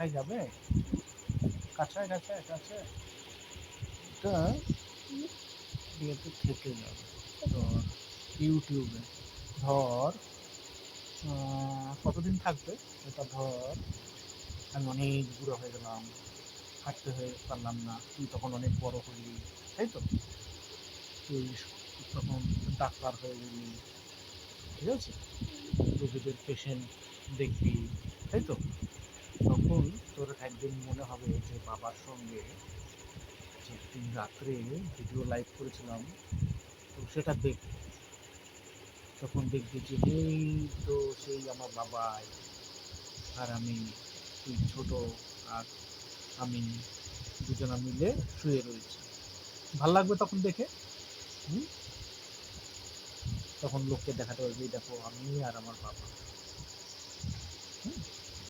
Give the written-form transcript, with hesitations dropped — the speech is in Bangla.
দেখাই যাবে? কাছে কাছে কাছে এটা ইয়েতে থেকে যাবে তোর ইউটিউবে। ধর কতদিন থাকবে? এটা ধর আমি অনেক বুড়ো হয়ে গেলাম, হাঁটতে হয়ে পারলাম না, তুই তখন অনেক বড় হলি, তাই তো? তুই তখন ডাক্তার হয়ে গেলি, ঠিক আছে? রোগীদের পেশেন্ট দেখবি, তাই তো? তখন তোর একদিন মনে হবে যে বাবার সঙ্গে যে একদিন রাত্রে ভিডিও লাইভ করেছিলাম, তো সেটা দেখবি। তখন দেখবি যে এই তো সেই আমার বাবাই, আর আমি, তুই ছোট, আর আমি দুজনা মিলে শুয়ে রয়েছি। ভাল লাগবে তখন দেখে। হুম? তখন লোককে দেখাতে পারবি, দেখো আমি আর আমার বাবা।